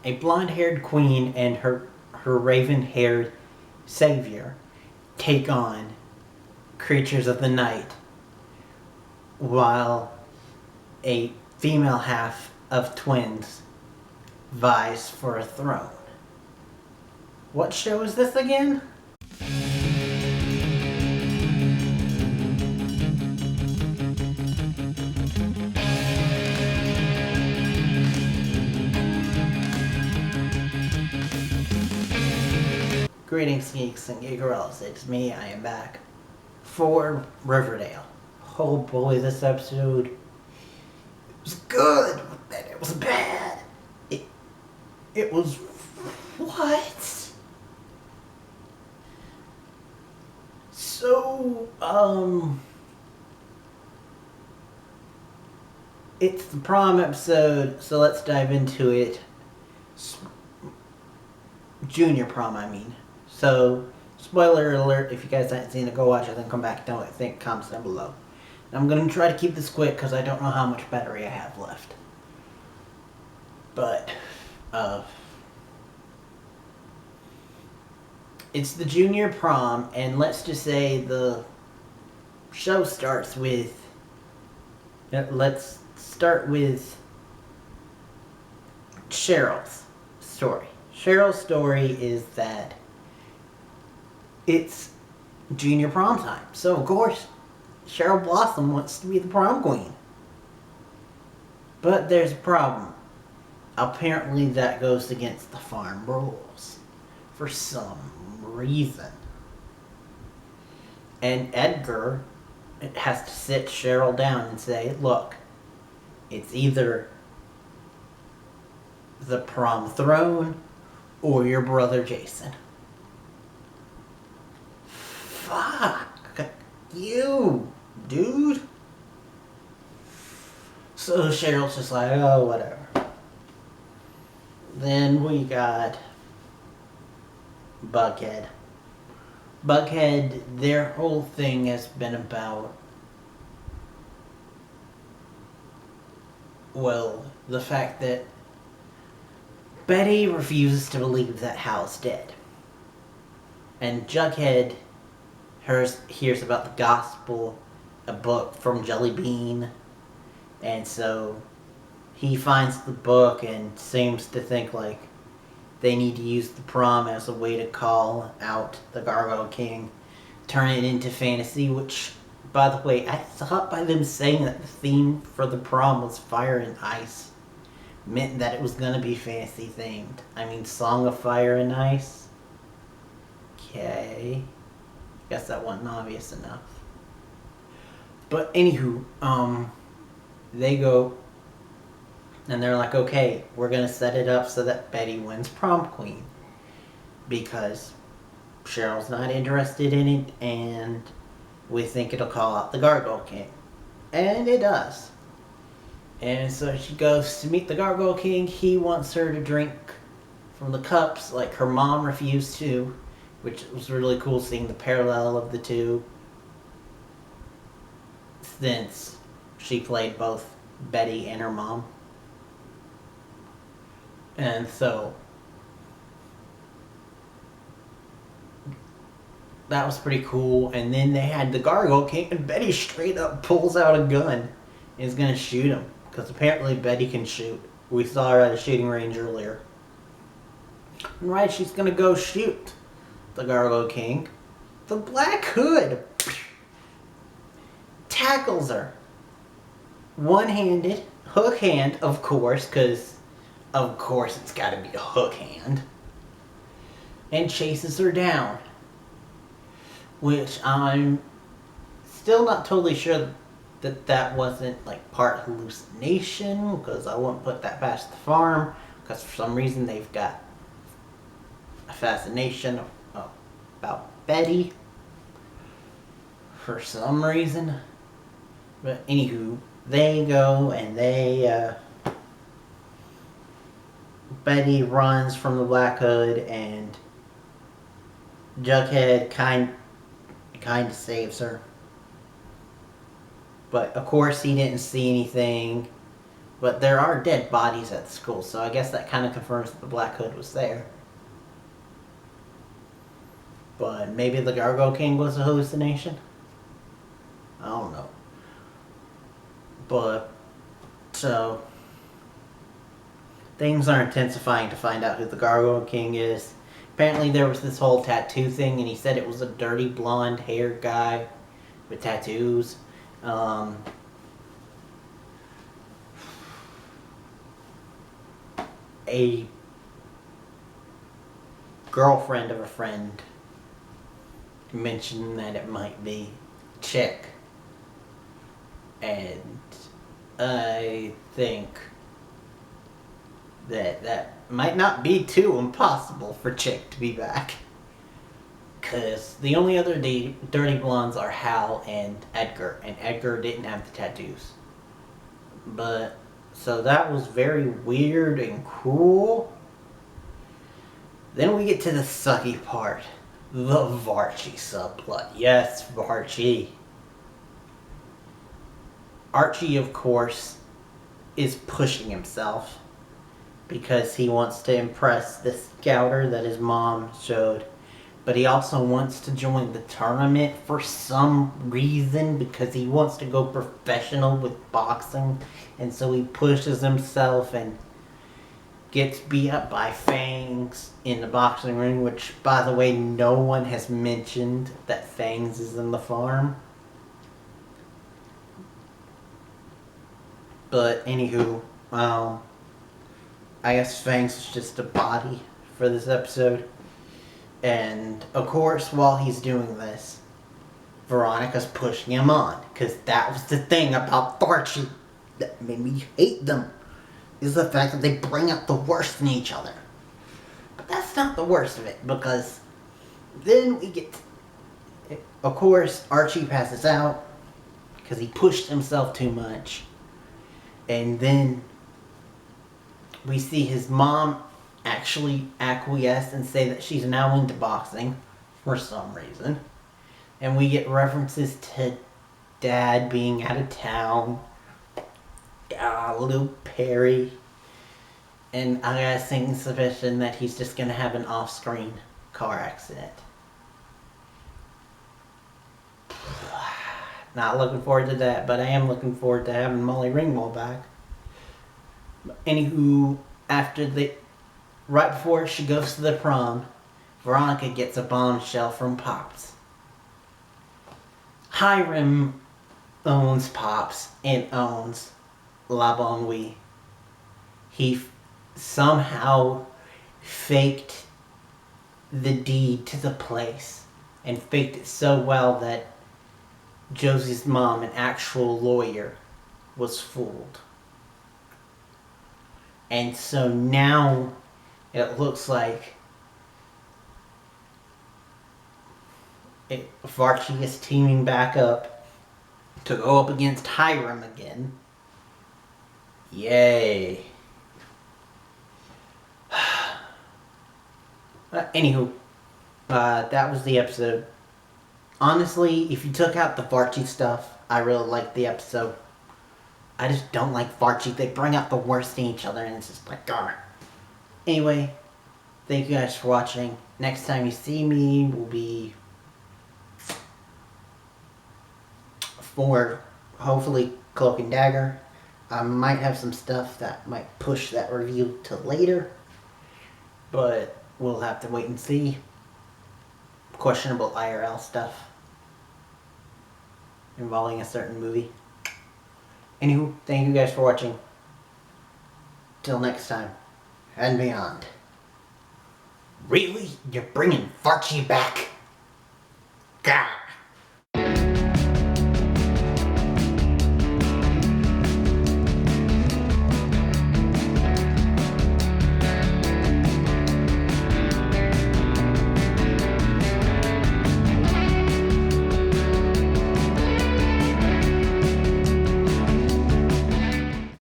a blonde-haired queen and her raven-haired savior take on creatures of the night, while a female half of twins vies for a throne. What show is this again? Greetings, geeks and geekerellas. It's me, I am back for Riverdale. Oh boy, this episode was good, but then it was bad. It was... what? So, it's the prom episode, so let's dive into it. Junior prom, I mean. So, spoiler alert, if you guys haven't seen it, go watch it, then come back and think, comments down below. And I'm going to try to keep this quick, because I don't know how much battery I have left. But, it's the junior prom, and let's just say the show starts with... let's start with Cheryl's story. Cheryl's story is that it's junior prom time. So, of course, Cheryl Blossom wants to be the prom queen. But there's a problem. Apparently that goes against the farm rules. For some reason. And Edgar has to sit Cheryl down and say, look, it's either the prom throne or your brother Jason. Fuck you, dude. So Cheryl's just like, oh, whatever. Then we got Bughead. Bughead, their whole thing has been about, well, the fact that Betty refuses to believe that Hal's dead. And Jughead hears about the gospel, a book from Jelly Bean, and so he finds the book and seems to think like they need to use the prom as a way to call out the Gargoyle King, turn it into fantasy, which, by the way, I thought by them saying that the theme for the prom was fire and ice meant that it was gonna be fantasy themed. I mean, Song of Fire and Ice? Okay. Guess that wasn't obvious enough. But anywho, they go and they're like, okay, we're gonna set it up so that Betty wins prom queen. Because Cheryl's not interested in it and we think it'll call out the Gargoyle King. And it does. And so she goes to meet the Gargoyle King. He wants her to drink from the cups like her mom refused to, which was really cool seeing the parallel of the two, since she played both Betty and her mom. And so that was pretty cool. And then they had the Gargoyle King, and Betty straight up pulls out a gun and is gonna shoot him. Because apparently Betty can shoot. We saw her at a shooting range earlier. And right, she's gonna go shoot the Gargoyle King. The Black Hood tackles her. One-handed, hook hand, of course, because of course it's gotta be a hook hand. And chases her down. Which I'm still not totally sure that wasn't like part hallucination, because I wouldn't put that past the farm, because for some reason they've got a fascination about Betty for some reason. But anywho, they go and Betty runs from the Black Hood and Jughead kind of saves her. But of course he didn't see anything But there are dead bodies at the school, so I guess that kind of confirms that the Black Hood was there. But maybe the Gargoyle King was a hallucination? I don't know. But, so, things are intensifying to find out who the Gargoyle King is. Apparently there was this whole tattoo thing, and he said it was a dirty blonde haired guy with tattoos. A girlfriend of a friend mentioned that it might be Chick. And I think that might not be too impossible for Chick to be back. Because the only other dirty blondes are Hal and Edgar didn't have the tattoos. But, so that was very weird and cool. Then we get to the sucky part. The Varchie subplot. Yes, Varchie. Archie, of course, is pushing himself because he wants to impress the scouter that his mom showed. But he also wants to join the tournament for some reason because he wants to go professional with boxing. And so he pushes himself and gets beat up by Fangs in the boxing ring, which, by the way, no one has mentioned that Fangs is in the farm. But anywho, I guess Fangs is just a body for this episode. And of course, while he's doing this, Veronica's pushing him on. Because that was the thing about Varchie that made me hate them. Is the fact that they bring out the worst in each other. But that's not the worst of it. Because then we get... Of course, Archie passes out. Because he pushed himself too much. And then we see his mom actually acquiesce and say that she's now into boxing for some reason. And we get references to Dad being out of town. Luke Perry. And I got a sinking suspicion that he's just going to have an off-screen car accident. Not looking forward to that, but I am looking forward to having Molly Ringwald back. Anywho, right before she goes to the prom, Veronica gets a bombshell from Pops. Hiram owns Pops and owns La Bon Oui. He somehow faked the deed to the place and faked it so well that Josie's mom, an actual lawyer, was fooled. And so now it looks like Varchie is teaming back up to go up against Hiram again. Yay. Anywho, that was the episode. Honestly, if you took out the Varchie stuff, I really liked the episode. I just don't like Varchie. They bring out the worst in each other and it's just like, grr. Anyway, thank you guys for watching. Next time you see me will be for, hopefully, Cloak and Dagger. I might have some stuff that might push that review to later. But we'll have to wait and see. Questionable IRL stuff involving a certain movie. Anywho, thank you guys for watching. Till next time, and beyond. Really? You're bringing Varchie back? God.